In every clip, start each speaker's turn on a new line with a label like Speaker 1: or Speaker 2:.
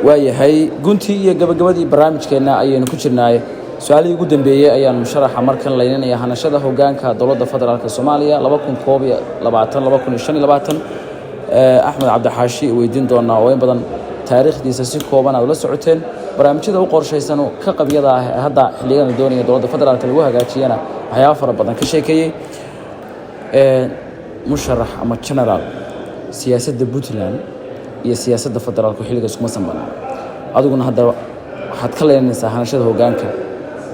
Speaker 1: waayahay guntii iyo gabagabadii barnaamijkeena ayaynu ku jirnaay su-aalihii ugu dambeeyey ayaan musharaxa markan laynanaya hanashada hogaanka dowladda federaalk Soomaaliya 2012-2025 Axmed Cabdixaashi weydiin doonaa oo in badan taariikhdiisa si kooban aad la socoteen barnaamijyada u qorshaysan ka qabyada ah hadda xilligan doonaya dowladda federaalk lagu hagaajiyana waxyaabo fara badan ka sheekeeyay musharax ama general siyaasadda Puntland iyo siyaasadda federaalka xilliga isku sanbana adiguna hadda waxaad ka leenaysaa hanashada hogaanka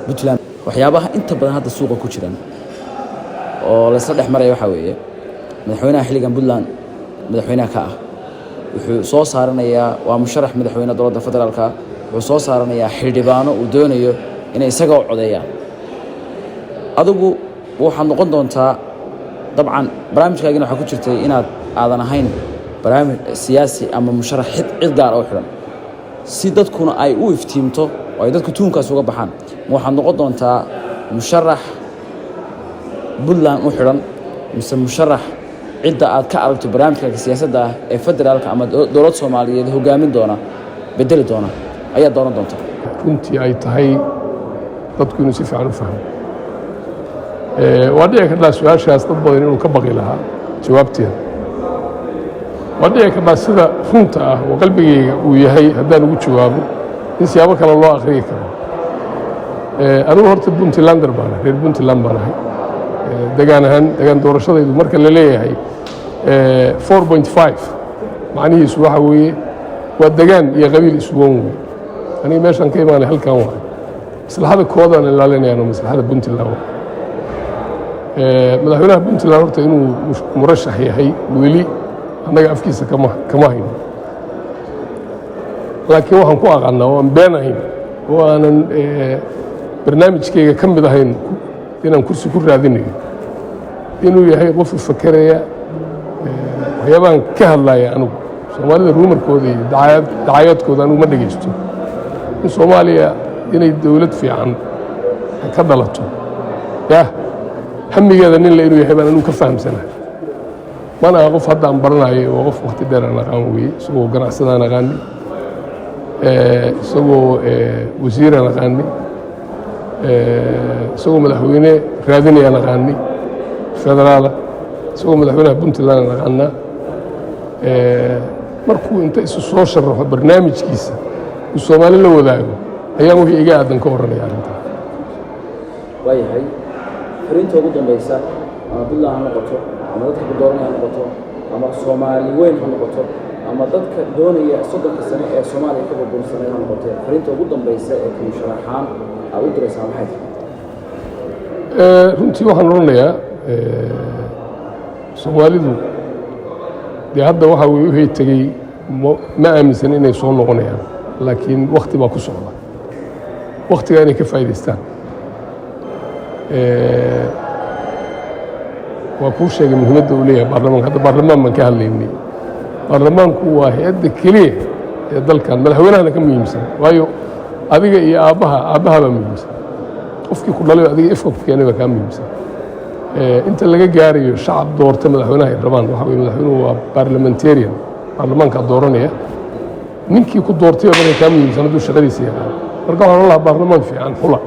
Speaker 1: Puntland waxyaabaha inta badan hadda suuqa ku jiraan oo la isla dhexmaray waxa weeye madaxweynaha xilligan Puntland madaxweynaha ka ah wuxuu soo saaranayaa waa musharax madaxweynaha dowladda federaalka wuxuu soo saaranayaa xildhibaano uu doonayo inay isaga u codeeyaan adigu waxaad noqon doontaa dabcan barnaamijkaagina waxa ku jirtay inaad aadan ahayn barnaamij siyaasi ama musharax cid gaar ah oo xiran si dadkuna ay u iftiimto oo ay dadku tuunkaas uga baxaan waxaad noqon doontaa musharax Puntland u xiran mise musharax cidda aad ka aragto barnaamijka siyaasadda ee federaalka ama dowladda Soomaaliyeed hogaamin doona bedeli doona ayaa dooran doonta
Speaker 2: runtii ay tahay dadku inuu si fiican u fahmo waa dhici kartaa su-aashaas dad badan inuu ka baqi lahaa jawaabteeda waa dhici kartaa sida runta ah oo qalbigayga uu yahay haddaan ugu jawaabo in siyaabo kale loo akhriyi karo anigu horta Puntlander baan reer Puntland baan ahay degaan ahaan degaan doorashadaydu marka la leeyahay 4.5 macnihiisu waxa weeye waa degaan iyo qabiil isuwan wey aniga meeshaan ka imaanay halkan waay maslaxada koodaan ilaalinayaan oo maslaxada Puntland madaxweynaha Puntland horta inuu murashax yahay weli annaga afkiisa kama hayno laakiin waxaan ku aqaanaa oo aan been ahayn oo aanan barnaamijkayga ka mid ahayn inaan kursi ku raadinayo inuu yahay qof fakaraya waxyaabaan ka hadlaya anigu Soomaalida ruumarkooda iyo dacaayadkooda anigu ma dhageysto in Soomaaliya inay dawlad fiican ka dhalato hamigeeda nin la inuu yahay baan anigu ka fahamsanahay mana aha qof hadda aan baranayo oo qof waqti dheer aan aqaan weeye isagoo ganacsadaan aqaani isagoo wasiiraan aqaani isagoo madaxweyne raadinayaan aqaani federaala isagoo madaxweynaha Puntland aqaanaa markuu inta isu soo sharaxo barnaamijkiisa uu Soomaali la wadaago ayaan wixii iga aadan ka waranaya arrinta
Speaker 1: waayahay fariinta ugu dambaysa ama Puntland ha noqoto ama dadka ku dooranaya ha noqoto ama Soomaali weyn ha noqoto ama dadka doonaya 30 sano ee Soomaaliya ka burbursanay ha noqoto fariinta ugu dambaysa ee ku sharaxaan aad u diraysaa maxay
Speaker 2: runtii waxaan oranayaa Soomaalidu dee hadda waxa uu wixii tagay ma aaminsan inay soo noqonayaan laakiin waqti baa ku socda waqtiga inay ka faa'iideystaan waa kuu sheegay muhiimadda uu leeyahay baarlamaanka hadda baarlamaan baan ka hadlaynay baarlamaanku waa hay-adda keliya ee dalkan madaxweynahana ka muhiimsan waayo adiga iyo aabbaha baa muhiimsan qofkii ku dhalay adiga ifka ku keenay baa kaa muhiimsan inta laga gaarayo shacab doorta madaxweynaha ay rabaan waxa weeye madaxweynuhu waa parliamentarian baarlamaanka dooranaya ninkii ku doortay baa kaa muhiimsan hadduu shaqadiisa yaqaan marka waxaan lahaa baarlamaan fiican xula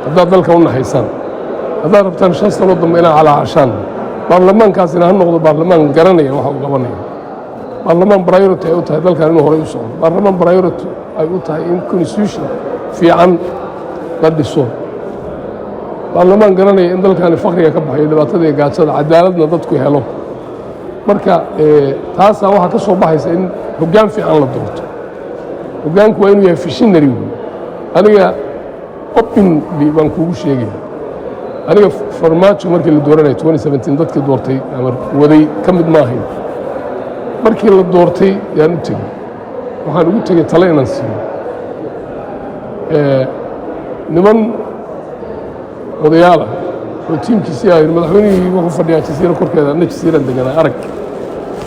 Speaker 2: haddaad dalka u naxaysaan haddaad rabtaan 5 sano dambe inaad calaacashaan baarlamaankaasina ha noqdo baarlamaan garanaya waxa uu qabanaya baarlamaan priority ay u tahay dalkan inuu horey u socdo baarlamaan priority ay u tahay in constitution fiican la dhiso baarlamaan garanaya in dalkani faqriga ka baxayo dhibaatada iyo gaajada cadaaladna dadku helo marka taasaa waxaa ka soo baxaysa in hoggaan fiican la doorto hoggaanku waa inuu yahay visionary aniga openly baan kuugu sheegaya aniga farmaajo markii la dooranayay 2017 dadkii doortay ama waday ka mid ma ahayn markii la doortay yaan u tegey waxaan ugu tegey tale inaan siiyo niman odayaala oo tiimkiisii ahayd madaxweynihii wuxuu fadhiyaa jasiiro korkeeda anna jasiiran deganaa arag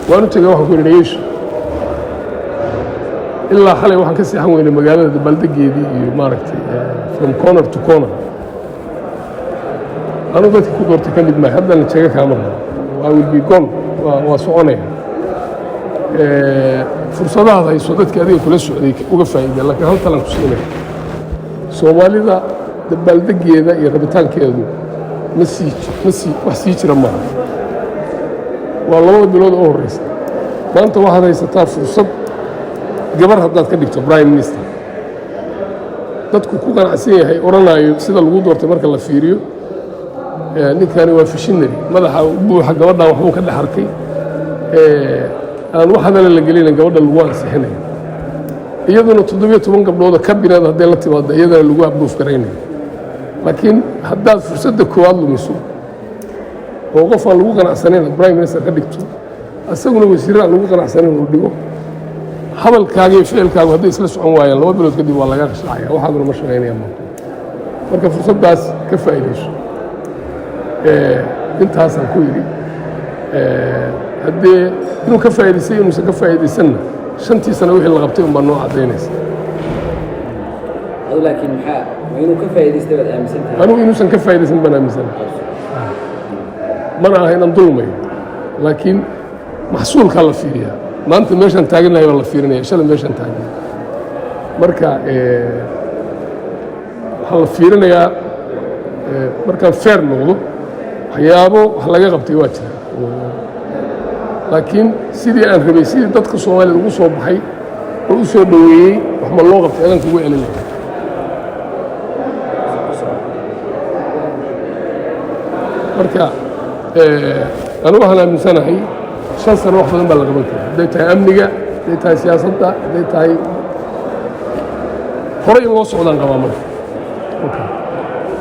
Speaker 2: waan u tegey waxaan ku yidhi dhageysho ilaa xalay waxaan ka seexan weynay magaalada dabaaldegeedii iyo maaragtay from corner to corner anuu dadkii ku doortay ka mid maahay haddana jeega kaa marna I will be gone waa soconaya fursadahaad hayso dadka adiga kula socday uga faa'iideen laakiin hal talan ku siinaya soomaalida dabaaldegeeda iyo rabitaankeedu wax sii jira maaha waa 2 bilood oo horeysa maanta waxaad haysataa fursad gabar haddaad ka dhigto prime minister dadku ku ganacsan yahay oranayo sida lagu doortay marka la fiiriyo ninkani waa fishinary madaxa buuxa gabadhan waxbuu ka dhex arkay aan wax hadal la gelin gabadha lagu ansixinayo iyaduna 17 gabdhood ka bineed haday la timaado iyadana lagu abduuf gareynayo laakiin haddaad fursadda koowaad lumiso oo qof aan lagu ganacsanayn prime minister ka dhigto asaguna wasiirada lagu ganacsanayn uu dhigo hadalkaaga iyo ficilkaagu hadday isla socon waayaan 2 bilood kadib waa laga qashacaya waxaaduna ma shaqaynaya marka fursaddaas ka faa'iidayso intaasaan ku yidhi haddee inuu ka faa'iidaysay inuusan ka faa'iidaysanna 5 sano wixii la qabtay unbaa noo caddaynaysa
Speaker 1: laakiin maxaa inuu ka faa'iidaystay baad aaminsantahay
Speaker 2: anigu inuusan ka faa'iidaysan baan aaminsanahay mana aha inaan dulmayo laakiin maxsuulkaa la fiiriyaa maanta meeshaan taaganahay baa la fiirinaya shalay meeshaan taaganahay marka waxaa la fiirinayaa markaan feer noqdo waxyaabo wax laga qabtay waa jira laakiin sidii aan rabay sidii dadka soomaalida ugu soo baxay oo u soo dhoweeyey wax ma loo qabtay adanka ugu celin lahaa marka anigu waxaan aaminsanahay 5 sano wax badan baa la qaban karaa hadday tahay amniga hadday tahay siyaasadda hadday tahay horay in loo socdaan qabaa marka